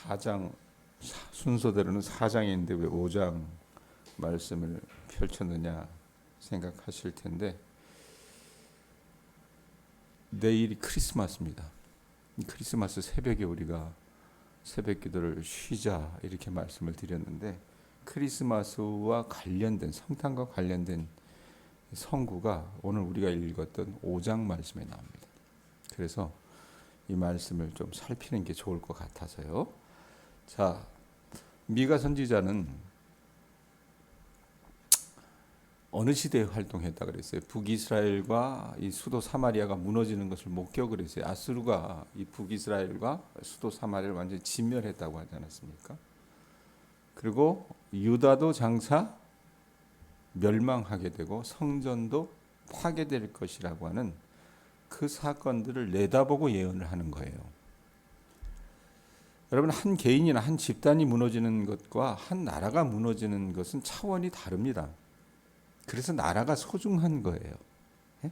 4장 순서대로는 4장인데 왜 5장 말씀을 펼쳤느냐 생각하실 텐데, 내일이 크리스마스입니다. 크리스마스 새벽에 우리가 새벽 기도를 쉬자 이렇게 말씀을 드렸는데, 크리스마스와 관련된 성탄과 관련된 성구가 오늘 우리가 읽었던 5장 말씀에 나옵니다. 그래서 이 말씀을 좀 살피는 게 좋을 것 같아서요. 자, 미가 선지자는 어느 시대에 활동했다 그랬어요? 북이스라엘과 이 수도 사마리아가 무너지는 것을 목격을 했어요. 아수르가 이 북이스라엘과 수도 사마리아를 완전히 진멸했다고 하지 않았습니까? 그리고 유다도 장차 멸망하게 되고 성전도 파괴될 것이라고 하는 그 사건들을 내다보고 예언을 하는 거예요. 여러분, 한 개인이나 한 집단이 무너지는 것과 한 나라가 무너지는 것은 차원이 다릅니다. 그래서 나라가 소중한 거예요. 예?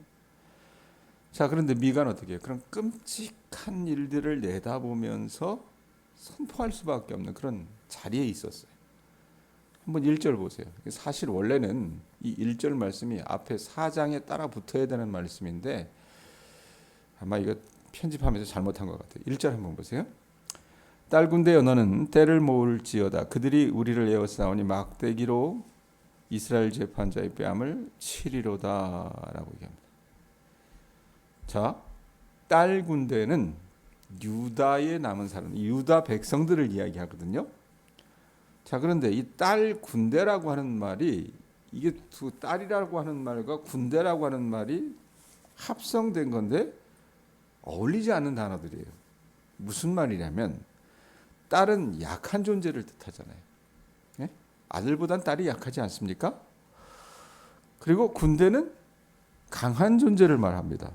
자, 그런데 미가는 어떻게 해요? 그런 끔찍한 일들을 내다보면서 선포할 수밖에 없는 그런 자리에 있었어요. 한번 1절 보세요. 사실 원래는 이 1절 말씀이 앞에 4장에 따라 붙어야 되는 말씀인데 아마 이거 편집하면서 잘못한 것 같아요. 1절 한번 보세요. 딸 군대여 너는 때를 모을지어다. 그들이 우리를 에워싸우니 막대기로 이스라엘 재판자의 뺨을 치리로다라고 얘기합니다. 자, 딸 군대는 유다에 남은 사람, 유다 백성들을 이야기하거든요. 자, 그런데 이 딸 군대라고 하는 말이, 이게 두 딸이라고 하는 말과 군대라고 하는 말이 합성된 건데 어울리지 않는 단어들이에요. 무슨 말이냐면 딸은 약한 존재를 뜻하잖아요. 예? 아들보단 딸이 약하지 않습니까? 그리고 군대는 강한 존재를 말합니다.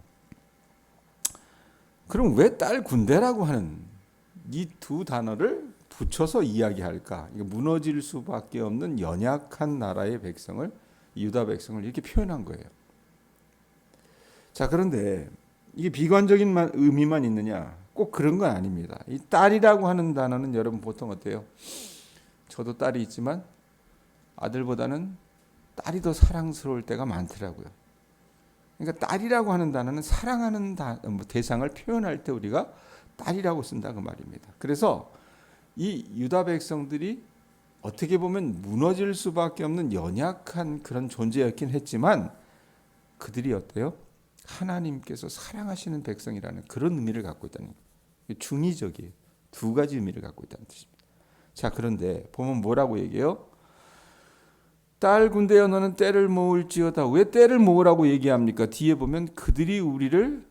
그럼 왜 딸 군대라고 하는 이 두 단어를 붙여서 이야기할까? 이거 무너질 수밖에 없는 연약한 나라의 백성을, 유다 백성을 이렇게 표현한 거예요. 자, 그런데 이게 비관적인 의미만 있느냐? 꼭 그런 건 아닙니다. 이 딸이라고 하는 단어는 여러분 보통 어때요? 저도 딸이 있지만 아들보다는 딸이 더 사랑스러울 때가 많더라고요. 그러니까 딸이라고 하는 단어는 사랑하는 대상을 표현할 때 우리가 딸이라고 쓴다 그 말입니다. 그래서 이 유다 백성들이 어떻게 보면 무너질 수밖에 없는 연약한 그런 존재였긴 했지만 그들이 어때요? 하나님께서 사랑하시는 백성이라는 그런 의미를 갖고 있다는 거예요. 중의적이에요. 두 가지 의미를 갖고 있다는 뜻입니다. 자, 그런데 보면 뭐라고 얘기해요? 딸 군대여 너는 때를 모을지어다. 왜 때를 모으라고 얘기합니까? 뒤에 보면 그들이 우리를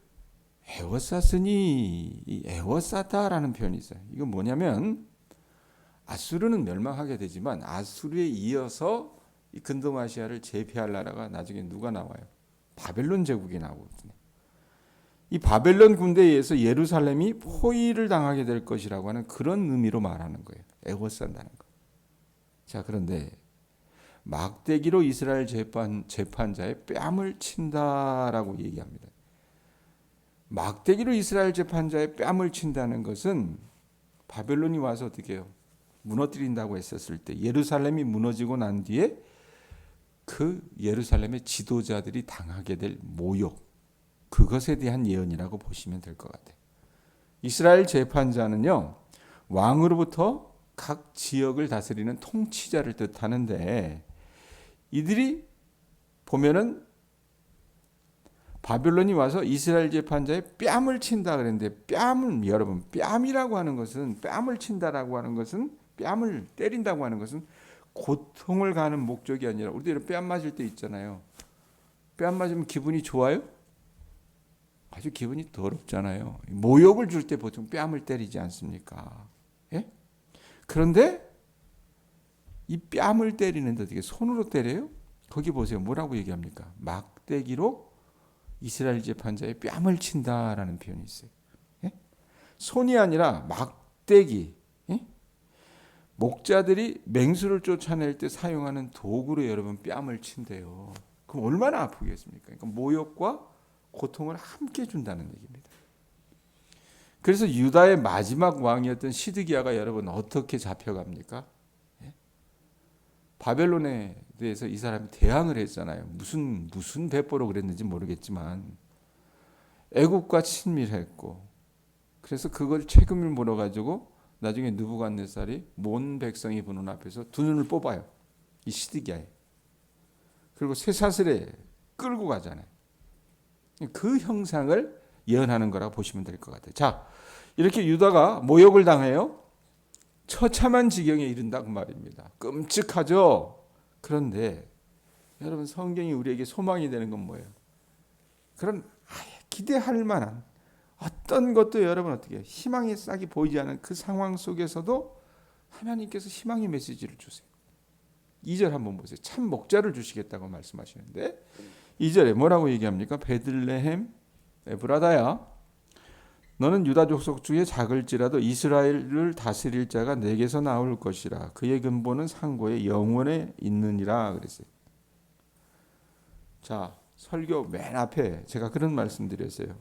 에워쌌으니, 에워쌌다라는 표현이 있어요. 이건 뭐냐면 아수르는 멸망하게 되지만 아수르에 이어서 이 근동아시아를 제패할 나라가 나중에 누가 나와요? 바벨론 제국이 나오거든요. 이 바벨론 군대에 의해서 예루살렘이 포위를 당하게 될 것이라고 하는 그런 의미로 말하는 거예요. 에워싼다는 거. 자, 그런데 막대기로 이스라엘 재판자의 뺨을 친다라고 얘기합니다. 막대기로 이스라엘 재판자의 뺨을 친다는 것은 바벨론이 와서 어떻게 해요? 무너뜨린다고 했었을 때 예루살렘이 무너지고 난 뒤에 그 예루살렘의 지도자들이 당하게 될 모욕, 그것에 대한 예언이라고 보시면 될 것 같아요. 이스라엘 재판자는요, 왕으로부터 각 지역을 다스리는 통치자를 뜻하는데 이들이 보면은 바벨론이 와서 이스라엘 재판자의 뺨을 친다 그랬는데 뺨을, 여러분, 뺨이라고 하는 것은, 뺨을 친다라고 하는 것은, 뺨을 때린다고 하는 것은 고통을 가는 목적이 아니라, 우리들 뺨 맞을 때 있잖아요. 뺨 맞으면 기분이 좋아요? 아주 기분이 더럽잖아요. 모욕을 줄 때 보통 뺨을 때리지 않습니까? 예? 그런데 이 뺨을 때리는데 어떻게 손으로 때려요? 거기 보세요. 뭐라고 얘기합니까? 막대기로 이스라엘 재판자의 뺨을 친다라는 표현이 있어요. 예? 손이 아니라 막대기. 예? 목자들이 맹수를 쫓아낼 때 사용하는 도구로 여러분 뺨을 친대요. 그럼 얼마나 아프겠습니까? 그러니까 모욕과 고통을 함께 준다는 얘기입니다. 그래서 유다의 마지막 왕이었던 시드기야가 여러분 어떻게 잡혀갑니까? 예? 바벨론에 대해서 이 사람이 대항을 했잖아요. 무슨 배포로 그랬는지 모르겠지만 애국과 친밀했고, 그래서 그걸 책임을 물어가지고 나중에 느부갓네살이 몬 백성이 보는 앞에서 두 눈을 뽑아요. 이 시드기야에. 그리고 쇠사슬에 끌고 가잖아요. 그 형상을 예언하는 거라고 보시면 될 것 같아요. 자, 이렇게 유다가 모욕을 당해요. 처참한 지경에 이른다 그 말입니다. 끔찍하죠. 그런데 여러분, 성경이 우리에게 소망이 되는 건 뭐예요? 그런 기대할 만한 어떤 것도 여러분 어떻게 희망의 싹이 보이지 않은 그 상황 속에서도 하나님께서 희망의 메시지를 주세요. 2절 한번 보세요. 참 목자를 주시겠다고 말씀하시는데 2절에 뭐라고 얘기합니까? 베들레헴 에브라다야, 너는 유다 족속 중에 작을지라도 이스라엘을 다스릴 자가 내게서 나올 것이라. 그의 근본은 상고에 영원에 있느니라 그랬어요. 자, 설교 맨 앞에 제가 그런 말씀 드렸어요.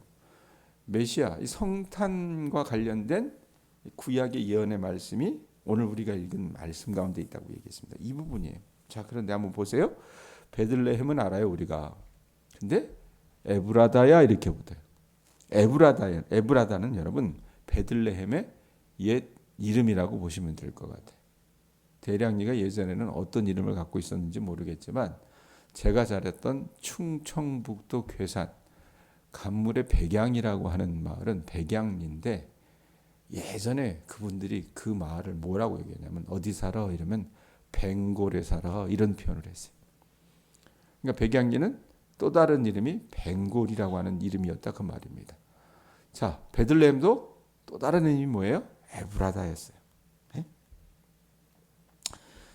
메시아, 이 성탄과 관련된 구약의 예언의 말씀이 오늘 우리가 읽은 말씀 가운데 있다고 얘기했습니다. 이 부분이에요. 자, 그런데 한번 보세요. 베들레헴은 알아요, 우리가. 근데 에브라다야 이렇게 붙어요. 에브라다는 여러분 베들레헴의 옛 이름이라고 보시면 될 것 같아요. 대량리가 예전에는 어떤 이름을 갖고 있었는지 모르겠지만 제가 자랐던 충청북도 괴산 간물의 백양이라고 하는 마을은 백양리인데, 예전에 그분들이 그 마을을 뭐라고 얘기했냐면 어디 살아? 이러면 벵골에 살아 이런 표현을 했어요. 그러니까 백양리는 또 다른 이름이 벵골이라고 하는 이름이었다 그 말입니다. 자, 베들레헴도 또 다른 이름이 뭐예요? 에브라다였어요. 네?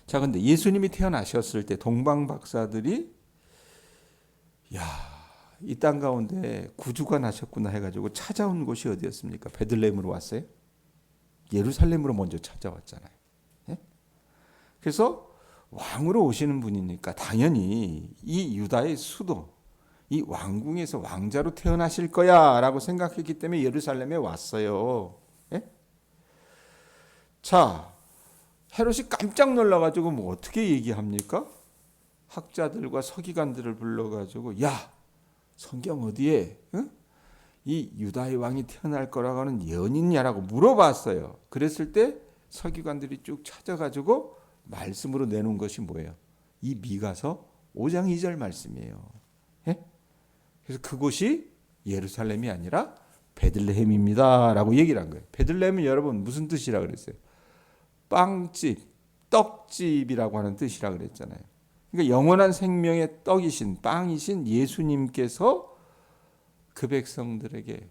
자, 근데 예수님이 태어나셨을 때 동방 박사들이 이 땅 가운데 구주가 나셨구나 해가지고 찾아온 곳이 어디였습니까? 베들레헴으로 왔어요. 예루살렘으로 먼저 찾아왔잖아요. 네? 그래서 왕으로 오시는 분이니까 당연히 이 유다의 수도, 이 왕궁에서 왕자로 태어나실 거야 라고 생각했기 때문에 예루살렘에 왔어요. 예? 자, 헤롯이 깜짝 놀라가지고 뭐 어떻게 얘기합니까? 학자들과 서기관들을 불러가지고 야, 성경 어디에 이 유다의 왕이 태어날 거라고 하는 예언이 있냐라고 물어봤어요. 그랬을 때 서기관들이 쭉 찾아가지고 말씀으로 내놓은 것이 뭐예요? 이 미가서 5장 2절 말씀이에요. 예? 그래서 그곳이 예루살렘이 아니라 베들레헴입니다 라고 얘기를 한 거예요. 베들레헴은 여러분 무슨 뜻이라 그랬어요? 빵집, 떡집이라고 하는 뜻이라 그랬잖아요. 그러니까 영원한 생명의 떡이신, 빵이신 예수님께서 그 백성들에게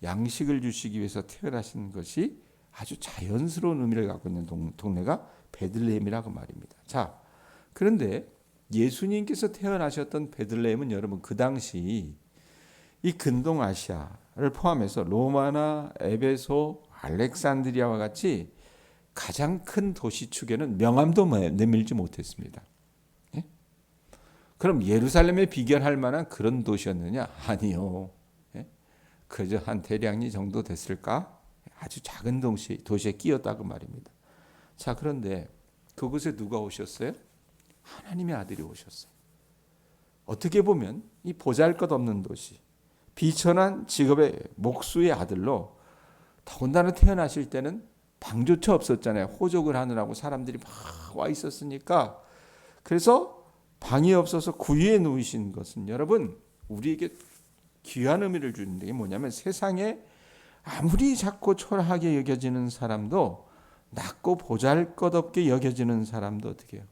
양식을 주시기 위해서 태어나신 것이 아주 자연스러운 의미를 갖고 있는 동네가 베들레헴이라고 말입니다. 자, 그런데 예수님께서 태어나셨던 베들레헴은 여러분 그 당시 이 근동 아시아를 포함해서 로마나 에베소, 알렉산드리아와 같이 가장 큰 도시 축에는 명함도 내밀지 못했습니다. 예? 그럼 예루살렘에 비견할 만한 그런 도시였느냐? 아니요. 예? 그저 한 대량리 정도 됐을까? 아주 작은 도시에 끼었다고 말입니다. 자, 그런데 그곳에 누가 오셨어요? 하나님의 아들이 오셨어요. 어떻게 보면 이 보잘것없는 도시, 비천한 직업의 목수의 아들로, 더군다나 태어나실 때는 방조차 없었잖아요. 호적을 하느라고 사람들이 막 와 있었으니까. 그래서 방이 없어서 구유에 누우신 것은 여러분 우리에게 귀한 의미를 주는 게 뭐냐면, 세상에 아무리 작고 초라하게 여겨지는 사람도, 낮고 보잘것없게 여겨지는 사람도 어떻게 해요?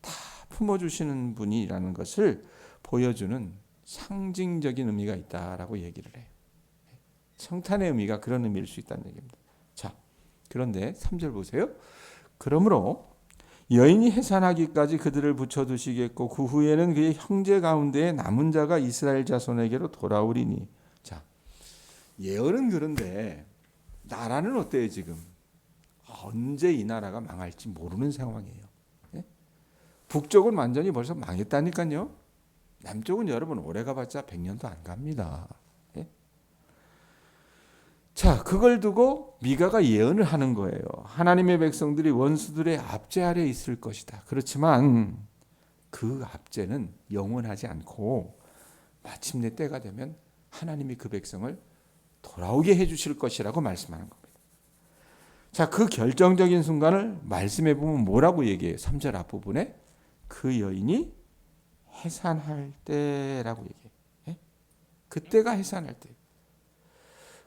다 품어주시는 분이라는 것을 보여주는 상징적인 의미가 있다라고 얘기를 해요. 성탄의 의미가 그런 의미일 수 있다는 얘기입니다. 자, 그런데 3절 보세요. 그러므로 여인이 해산하기까지 그들을 붙여두시겠고 그 후에는 그의 형제 가운데에 남은 자가 이스라엘 자손에게로 돌아오리니. 자, 예언은 그런데 나라는 어때요 지금? 언제 이 나라가 망할지 모르는 상황이에요. 예? 북쪽은 완전히 벌써 망했다니까요. 남쪽은 여러분 오래 가봤자 100년도 안 갑니다. 예? 자, 그걸 두고 미가가 예언을 하는 거예요. 하나님의 백성들이 원수들의 압제 아래 있을 것이다. 그렇지만 그 압제는 영원하지 않고 마침내 때가 되면 하나님이 그 백성을 돌아오게 해주실 것이라고 말씀하는 겁니다. 자, 그 결정적인 순간을 말씀해 보면 뭐라고 얘기해요? 3절 앞부분에 그 여인이 해산할 때라고 얘기해요. 예? 그때가 해산할 때.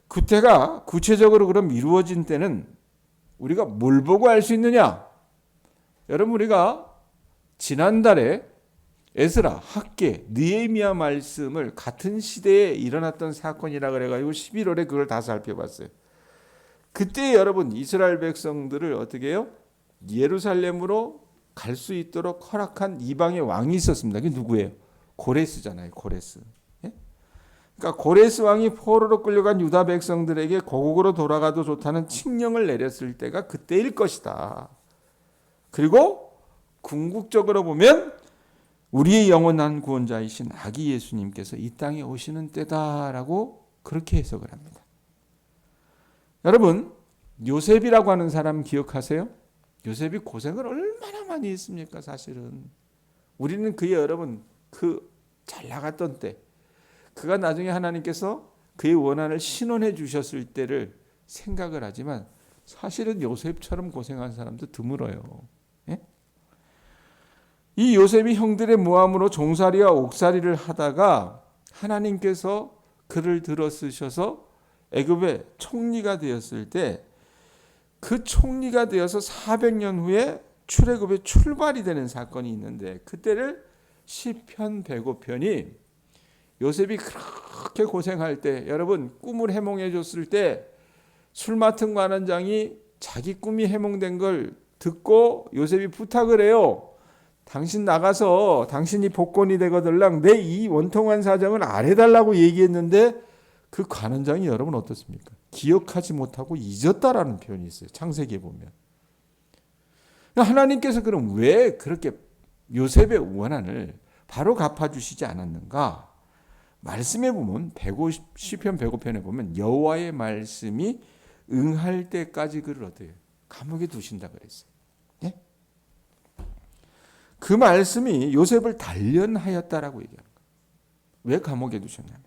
그때가 구체적으로 그럼 이루어진 때는 우리가 뭘 보고 알 수 있느냐? 여러분, 우리가 지난달에 에스라, 학개, 느헤미야 말씀을 같은 시대에 일어났던 사건이라 그래가지고 11월에 그걸 다 살펴봤어요. 그때 여러분 이스라엘 백성들을 어떻게 해요? 예루살렘으로 갈 수 있도록 허락한 이방의 왕이 있었습니다. 그게 누구예요? 고레스잖아요. 고레스. 예? 그러니까 고레스 왕이 포로로 끌려간 유다 백성들에게 고국으로 돌아가도 좋다는 칙령을 내렸을 때가 그때일 것이다. 그리고 궁극적으로 보면 우리의 영원한 구원자이신 아기 예수님께서 이 땅에 오시는 때다라고 그렇게 해석을 합니다. 여러분, 요셉이라고 하는 사람 기억하세요? 요셉이 고생을 얼마나 많이 했습니까? 사실은 우리는 그의 여러분 그 잘 나갔던 때, 그가 나중에 하나님께서 그의 원한을 신원해 주셨을 때를 생각을 하지만 사실은 요셉처럼 고생한 사람도 드물어요. 예? 이 요셉이 형들의 모함으로 종살이와 옥살이를 하다가 하나님께서 그를 들어 쓰셔서 애굽의 총리가 되었을 때 그 총리가 되어서 400년 후에 출애굽의 출발이 되는 사건이 있는데 그때를 시편 105편이 요셉이 그렇게 고생할 때 여러분 꿈을 해몽해 줬을 때 술 맡은 관원장이 자기 꿈이 해몽된 걸 듣고 요셉이 부탁을 해요. 당신 나가서 당신이 복권이 되거들랑 내 이 원통한 사정을 알아달라고 얘기했는데 그 관원장이 여러분 어떻습니까? 기억하지 못하고 잊었다라는 표현이 있어요. 창세기에 보면. 하나님께서 그럼 왜 그렇게 요셉의 원한을 바로 갚아주시지 않았는가? 말씀에 보면 시편 105편에 보면 여호와의 말씀이 응할 때까지 그를 어때요? 감옥에 두신다 그랬어요. 예? 그 말씀이 요셉을 단련하였다라고 얘기합니다. 왜 감옥에 두셨냐면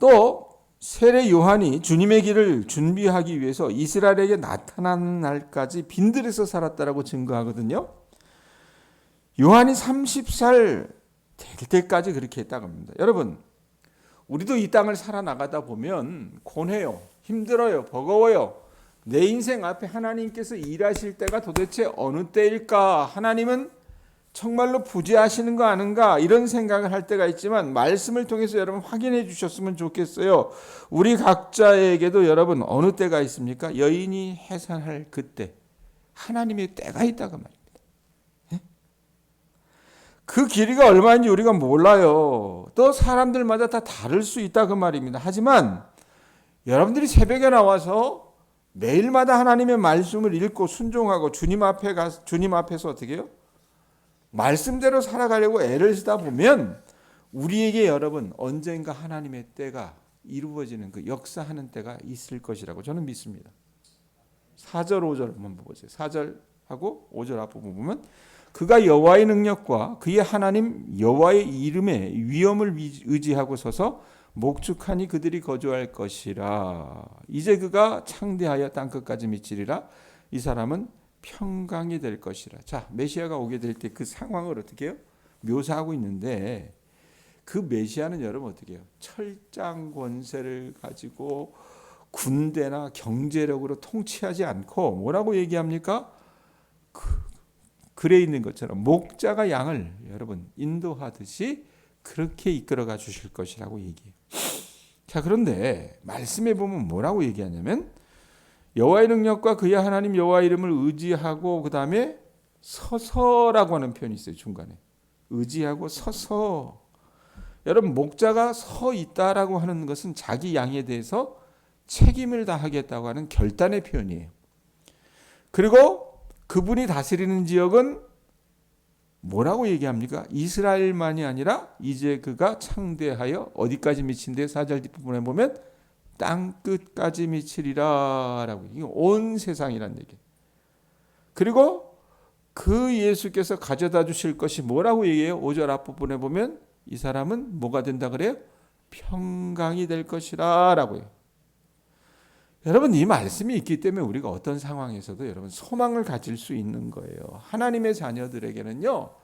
또 세례 요한이 주님의 길을 준비하기 위해서 이스라엘에게 나타난 날까지 빈들에서 살았다라고 증거하거든요. 요한이 30살 될 때까지 그렇게 했다고 합니다. 여러분, 우리도 이 땅을 살아나가다 보면 고뇌요, 힘들어요, 버거워요. 내 인생 앞에 하나님께서 일하실 때가 도대체 어느 때일까? 하나님은 정말로 부재하시는 거 아닌가? 이런 생각을 할 때가 있지만 말씀을 통해서 여러분 확인해 주셨으면 좋겠어요. 우리 각자에게도 여러분 어느 때가 있습니까? 여인이 해산할 그때 하나님의 때가 있다고 말입니다. 예? 그 길이가 얼마인지 우리가 몰라요. 또 사람들마다 다 다를 수 있다 그 말입니다. 하지만 여러분들이 새벽에 나와서 매일마다 하나님의 말씀을 읽고 순종하고 주님 앞에서 어떻게 해요? 말씀대로 살아가려고 애를 쓰다 보면 우리에게 여러분 언젠가 하나님의 때가 이루어지는 그 역사하는 때가 있을 것이라고 저는 믿습니다. 4절 5절 한번 보세요. 4절하고 5절 앞부분 보면 그가 여호와의 능력과 그의 하나님 여호와의 이름의 위엄을 의지하고 서서 목축하니 그들이 거주할 것이라. 이제 그가 창대하여 땅끝까지 미치리라. 이 사람은 평강이 될 것이라. 자, 메시아가 오게 될 때 그 상황을 어떻게 해요? 묘사하고 있는데 그 메시아는 여러분 어떻게 해요? 철장 권세를 가지고 군대나 경제력으로 통치하지 않고 뭐라고 얘기합니까? 글에 있는 것처럼 목자가 양을 여러분 인도하듯이 그렇게 이끌어가 주실 것이라고 얘기해요. 자, 그런데 말씀에 보면 뭐라고 얘기하냐면 여호와의 능력과 그의 하나님 여호와 이름을 의지하고 그 다음에 서서라고 하는 표현이 있어요. 중간에 의지하고 서서. 여러분 목자가 서 있다라고 하는 것은 자기 양에 대해서 책임을 다하겠다고 하는 결단의 표현이에요. 그리고 그분이 다스리는 지역은 뭐라고 얘기합니까? 이스라엘만이 아니라 이제 그가 창대하여 어디까지 미친데 4절 뒷부분에 보면 땅 끝까지 미치리라 라고. 이게 온 세상이란 얘기. 그리고 그 예수께서 가져다 주실 것이 뭐라고 얘기해요? 5절 앞부분에 보면 이 사람은 뭐가 된다 그래요? 평강이 될 것이라 라고 해요. 여러분, 이 말씀이 있기 때문에 우리가 어떤 상황에서도 여러분 소망을 가질 수 있는 거예요. 하나님의 자녀들에게는요,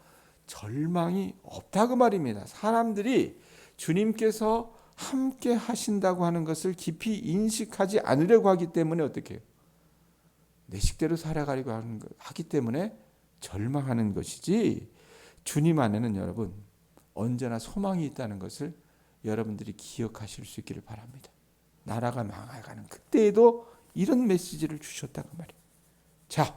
절망이 없다 그 말입니다. 사람들이 주님께서 함께 하신다고 하는 것을 깊이 인식하지 않으려고 하기 때문에 어떻게 해요? 내 식대로 살아가려고 하기 때문에 절망하는 것이지, 주님 안에는 여러분 언제나 소망이 있다는 것을 여러분들이 기억하실 수 있기를 바랍니다. 나라가 망해가는 그때에도 이런 메시지를 주셨다고 말이에요. 자,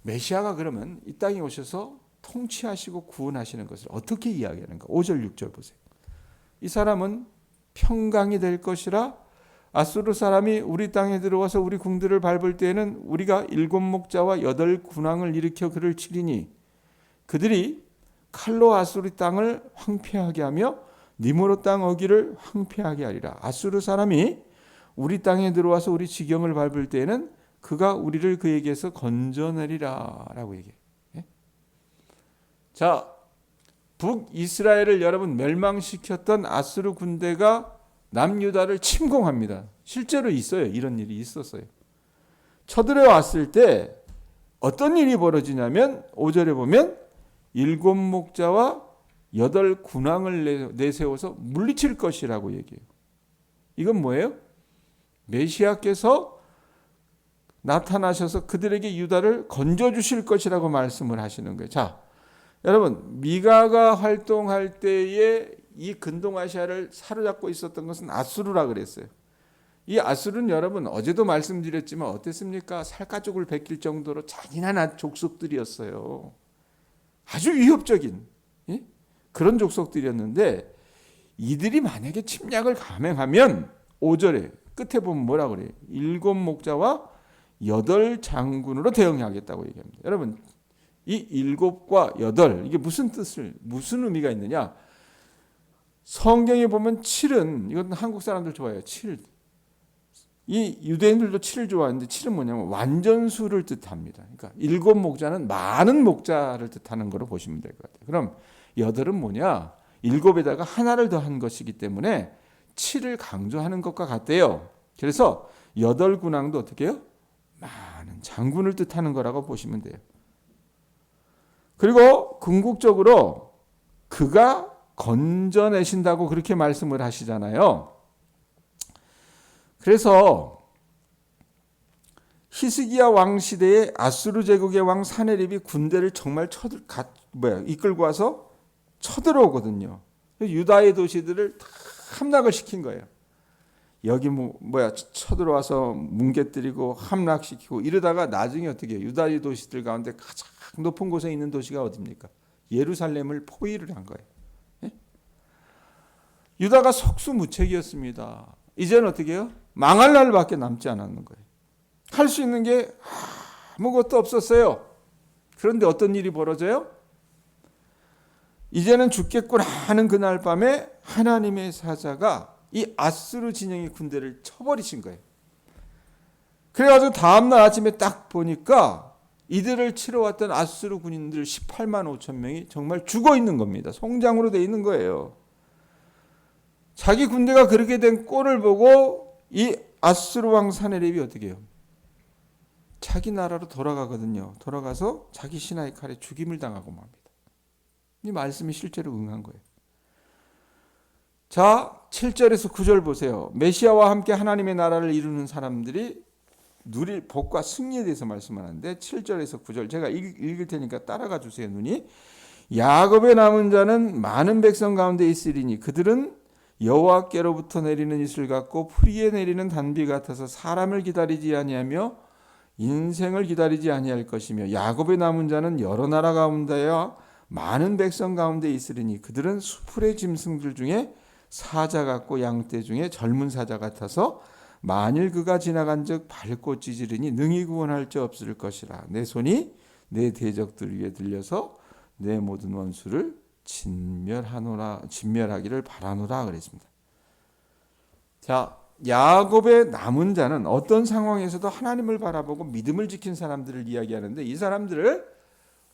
메시아가 그러면 이 땅에 오셔서 통치하시고 구원하시는 것을 어떻게 이야기하는가? 5절 6절 보세요. 이 사람은 평강이 될 것이라. 아수르 사람이 우리 땅에 들어와서 우리 궁들을 밟을 때에는 우리가 7 목자와 8 군왕을 일으켜 그를 치리니 그들이 칼로 아수르 땅을 황폐하게 하며 니므롯 땅 어기를 황폐하게 하리라. 아수르 사람이 우리 땅에 들어와서 우리 지경을 밟을 때에는 그가 우리를 그에게서 건져내리라 라고 얘기해요. 자, 북이스라엘을 여러분 멸망시켰던 아수르 군대가 남유다를 침공합니다. 실제로 있어요. 이런 일이 있었어요. 쳐들어왔을 때 어떤 일이 벌어지냐면 5절에 보면 7 목자와 8 군왕을 내세워서 물리칠 것이라고 얘기해요. 이건 뭐예요? 메시아께서 나타나셔서 그들에게 유다를 건져주실 것이라고 말씀을 하시는 거예요. 자, 여러분, 미가가 활동할 때에 이 근동아시아를 사로잡고 있었던 것은 아수르라 그랬어요. 이 아수르는 여러분 어제도 말씀드렸지만 어땠습니까? 살가죽을 벗길 정도로 잔인한 족속들이었어요. 아주 위협적인 그런 족속들이었는데, 이들이 만약에 침략을 감행하면 5절에 끝에 보면 뭐라 그래요? 7 목자와 8 장군으로 대응하겠다고 얘기합니다. 여러분, 이 7과 8 이게 무슨 의미가 있느냐? 성경에 보면 7은, 이건 한국 사람들 좋아해요. 7. 이 유대인들도 7을 좋아하는데 7은 뭐냐면 완전수를 뜻합니다. 그러니까 7 목자는 많은 목자를 뜻하는 거로 보시면 될 것 같아요. 그럼 8은 뭐냐? 7에다가 하나를 더한 것이기 때문에 7을 강조하는 것과 같대요. 그래서 8 군왕도 어떻게 해요? 많은 장군을 뜻하는 거라고 보시면 돼요. 그리고 궁극적으로 그가 건져내신다고 그렇게 말씀을 하시잖아요. 그래서 히스기야 왕 시대에 아수르 제국의 왕 사네립이 군대를 정말 이끌고 와서 쳐들어오거든요. 유다의 도시들을 다 함락을 시킨 거예요. 여기 쳐들어와서 뭉개뜨리고 함락시키고 이러다가 나중에 어떻게 해요? 유다의 도시들 가운데 가장 높은 곳에 있는 도시가 어디입니까? 예루살렘을 포위를 한 거예요. 유다가 속수무책이었습니다. 이제는 어떻게 해요? 망할 날밖에 남지 않았는 거예요. 할 수 있는 게 아무것도 없었어요. 그런데 어떤 일이 벌어져요? 이제는 죽겠구나 하는 그날 밤에 하나님의 사자가 이 아수르 진영의 군대를 쳐버리신 거예요. 그래가지고 다음날 아침에 딱 보니까 이들을 치러 왔던 아수르 군인들 18만 5천 명이 정말 죽어 있는 겁니다. 송장으로 돼 있는 거예요. 자기 군대가 그렇게 된 꼴을 보고 이 아수르 왕 사네립이 어떻게 해요? 자기 나라로 돌아가거든요. 돌아가서 자기 신하의 칼에 죽임을 당하고 맙니다. 이 말씀이 실제로 응한 거예요. 자, 7절에서 9절 보세요. 메시아와 함께 하나님의 나라를 이루는 사람들이 누릴 복과 승리에 대해서 말씀하는데 7절에서 9절 제가 읽을 테니까 따라가 주세요. 눈이 야곱의 남은 자는 많은 백성 가운데 있으리니 그들은 여호와께로부터 내리는 이슬 같고 풀이에 내리는 단비 같아서 사람을 기다리지 아니하며 인생을 기다리지 아니할 것이며 야곱의 남은 자는 여러 나라 가운데와 많은 백성 가운데 있으리니 그들은 수풀의 짐승들 중에 사자 같고 양떼 중에 젊은 사자 같아서 만일 그가 지나간즉 밟고 찢으리니 능히 구원할 자 없을 것이라. 내 손이 내 대적들 위에 들려서 내 모든 원수를 진멸하기를 바라노라 그랬습니다. 자, 야곱의 남은 자는 어떤 상황에서도 하나님을 바라보고 믿음을 지킨 사람들을 이야기하는데, 이 사람들을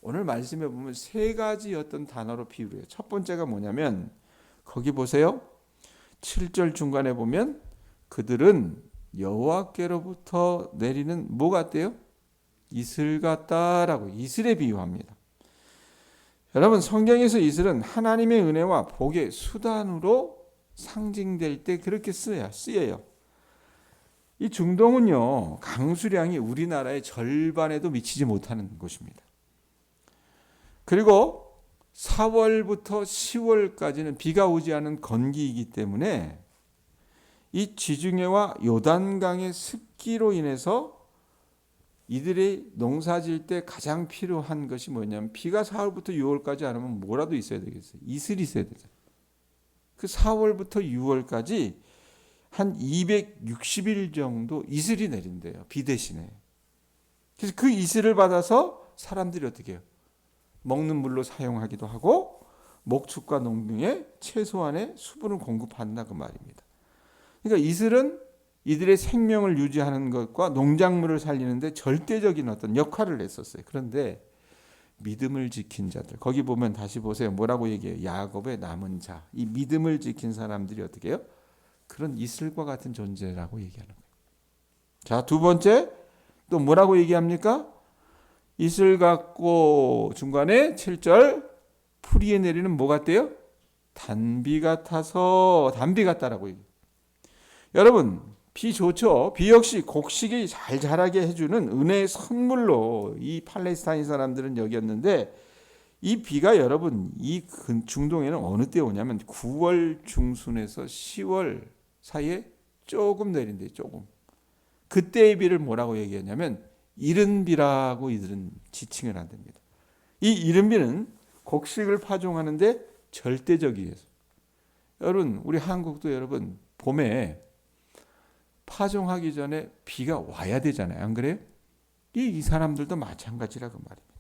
오늘 말씀에 보면 세 가지 어떤 단어로 비유를 해요. 첫 번째가 뭐냐면 거기 보세요. 7절 중간에 보면 그들은 여호와께로부터 내리는 뭐 같대요? 이슬 같다라고 이슬에 비유합니다. 여러분, 성경에서 이슬은 하나님의 은혜와 복의 수단으로 상징될 때 그렇게 쓰여요. 이 중동은요, 강수량이 우리나라의 절반에도 미치지 못하는 곳입니다. 그리고 4월부터 10월까지는 비가 오지 않은 건기이기 때문에 이 지중해와 요단강의 습기로 인해서 이들이 농사질 때 가장 필요한 것이 뭐냐면, 비가 4월부터 6월까지 안 오면 뭐라도 있어야 되겠어요. 이슬이 있어야 되잖아요. 그 4월부터 6월까지 한 260일 정도 이슬이 내린대요. 비 대신에. 그래서 그 이슬을 받아서 사람들이 어떻게 해요? 먹는 물로 사용하기도 하고 목축과 농등에 최소한의 수분을 공급한다 그 말입니다. 그러니까 이슬은 이들의 생명을 유지하는 것과 농작물을 살리는데 절대적인 어떤 역할을 했었어요. 그런데 믿음을 지킨 자들, 거기 보면 다시 보세요. 뭐라고 얘기해요? 야곱의 남은 자. 이 믿음을 지킨 사람들이 어떻게 해요? 그런 이슬과 같은 존재라고 얘기하는 거예요. 자, 두 번째 또 뭐라고 얘기합니까? 이슬 같고 중간에 7절 풀이에 내리는 뭐 같대요? 단비 같아서 단비 같다라고 얘기해요. 여러분, 비 좋죠. 비 역시 곡식이 잘 자라게 해주는 은혜의 선물로 이 팔레스타인 사람들은 여겼는데, 이 비가 여러분 이 중동에는 어느 때 오냐면 9월 중순에서 10월 사이에 조금 내린대요. 조금. 그때의 비를 뭐라고 얘기하냐면 이른 비라고 이들은 지칭을 한답니다. 이 이른 비는 곡식을 파종하는데 절대적이에요. 여러분, 우리 한국도 여러분 봄에 파종하기 전에 비가 와야 되잖아요. 안 그래요? 이 사람들도 마찬가지라고 말입니다.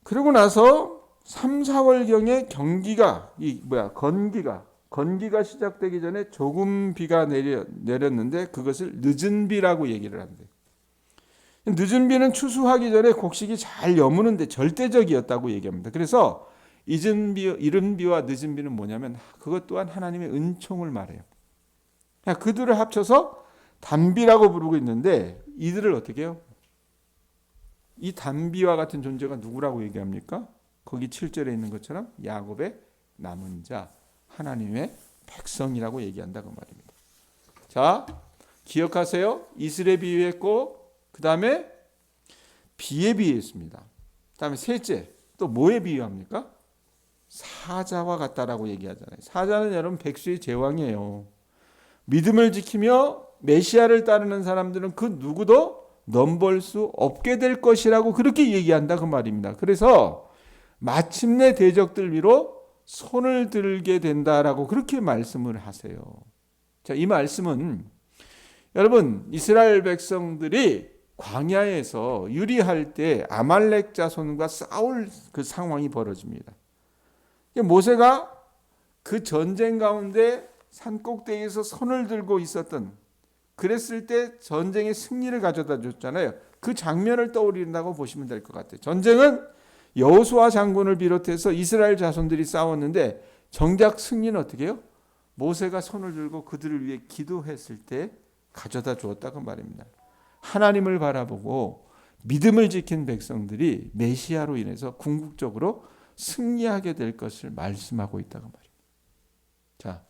그러고 나서 3, 4월경에 건기가 시작되기 전에 조금 비가 내렸는데 그것을 늦은 비라고 얘기를 한대요. 늦은 비는 추수하기 전에 곡식이 잘 여무는데 절대적이었다고 얘기합니다. 그래서 이른 비와 늦은 비는 뭐냐면 그것 또한 하나님의 은총을 말해요. 그들을 합쳐서 단비라고 부르고 있는데, 이들을 어떻게 해요? 이 단비와 같은 존재가 누구라고 얘기합니까? 거기 7절에 있는 것처럼 야곱의 남은 자, 하나님의 백성이라고 얘기한다고 말입니다. 자, 기억하세요. 이슬에 비유했고, 그 다음에 비에 비유했습니다. 그 다음에 셋째, 또 뭐에 비유합니까? 사자와 같다라고 얘기하잖아요. 사자는 여러분 백수의 제왕이에요. 믿음을 지키며 메시아를 따르는 사람들은 그 누구도 넘볼 수 없게 될 것이라고 그렇게 얘기한다 그 말입니다. 그래서 마침내 대적들 위로 손을 들게 된다라고 그렇게 말씀을 하세요. 자, 이 말씀은 여러분 이스라엘 백성들이 광야에서 유리할 때 아말렉 자손과 싸울 그 상황이 벌어집니다. 모세가 그 전쟁 가운데 산 꼭대기에서 손을 들고 있었던, 그랬을 때 전쟁의 승리를 가져다 줬잖아요. 그 장면을 떠올린다고 보시면 될 것 같아요. 전쟁은 여호수아 장군을 비롯해서 이스라엘 자손들이 싸웠는데 정작 승리는 어떻게 해요? 모세가 손을 들고 그들을 위해 기도했을 때 가져다 주었다고 말입니다. 하나님을 바라보고 믿음을 지킨 백성들이 메시아로 인해서 궁극적으로 승리하게 될 것을 말씀하고 있다고 말입니다. 자,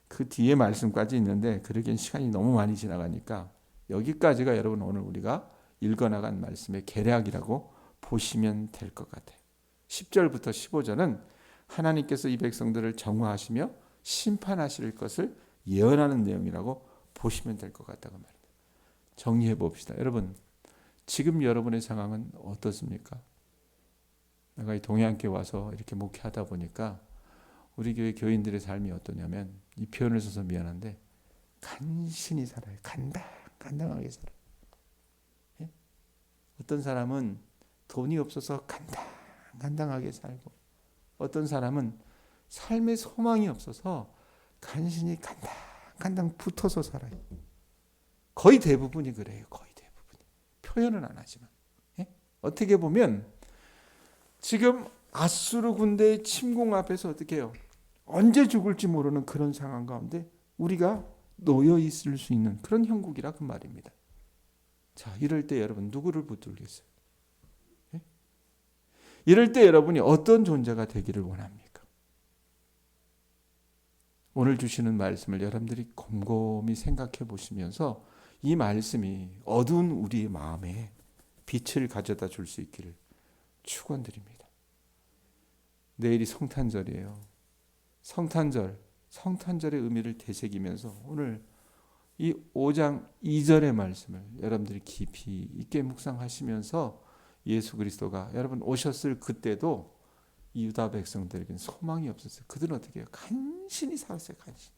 그 뒤에 말씀까지 있는데 그러기엔 시간이 너무 많이 지나가니까 여기까지가 여러분 오늘 우리가 읽어나간 말씀의 개략이라고 보시면 될 것 같아요. 10절부터 15절은 하나님께서 이 백성들을 정화하시며 심판하실 것을 예언하는 내용이라고 보시면 될 것 같다고 말입니다. 정리해 봅시다. 여러분, 지금 여러분의 상황은 어떻습니까? 내가 이 동해안교회 와서 이렇게 목회하다 보니까 우리 교회 교인들의 삶이 어떠냐면, 이 표현을 써서 미안한데 간신히 살아요. 간당하게 살아요. 예? 어떤 사람은 돈이 없어서 간당하게 살고, 어떤 사람은 삶의 소망이 없어서 간신히 간당 붙어서 살아요. 거의 대부분이 그래요. 거의 대부분이. 표현은 안 하지만. 예? 어떻게 보면 지금 아수르 군대의 침공 앞에서 어떻게 해요? 언제 죽을지 모르는 그런 상황 가운데 우리가 놓여 있을 수 있는 그런 형국이라 그 말입니다. 자, 이럴 때 여러분 누구를 붙들겠어요? 예? 이럴 때 여러분이 어떤 존재가 되기를 원합니까? 오늘 주시는 말씀을 여러분들이 곰곰이 생각해 보시면서 이 말씀이 어두운 우리의 마음에 빛을 가져다 줄 수 있기를 축원드립니다. 내일이 성탄절이에요. 성탄절의 의미를 되새기면서 오늘 이 5장 2절의 말씀을 여러분들이 깊이 있게 묵상하시면서 예수 그리스도가 여러분 오셨을 그때도 이 유다 백성들에게는 소망이 없었어요. 그들은 어떻게 해요? 간신히 살았어요. 간신히.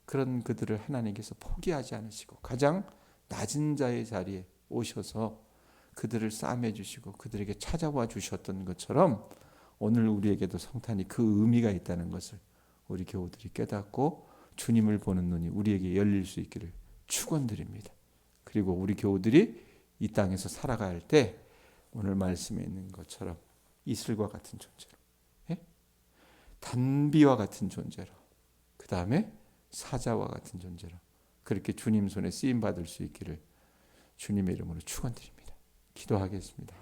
그런 그들을 하나님께서 포기하지 않으시고 가장 낮은 자의 자리에 오셔서 그들을 싸매 주시고 그들에게 찾아와 주셨던 것처럼 오늘 우리에게도 성탄이 그 의미가 있다는 것을 우리 교우들이 깨닫고 주님을 보는 눈이 우리에게 열릴 수 있기를 축원드립니다. 그리고 우리 교우들이 이 땅에서 살아갈 때 오늘 말씀에 있는 것처럼 이슬과 같은 존재로, 예? 단비와 같은 존재로, 그 다음에 사자와 같은 존재로 그렇게 주님 손에 쓰임 받을 수 있기를 주님의 이름으로 축원드립니다. 기도하겠습니다.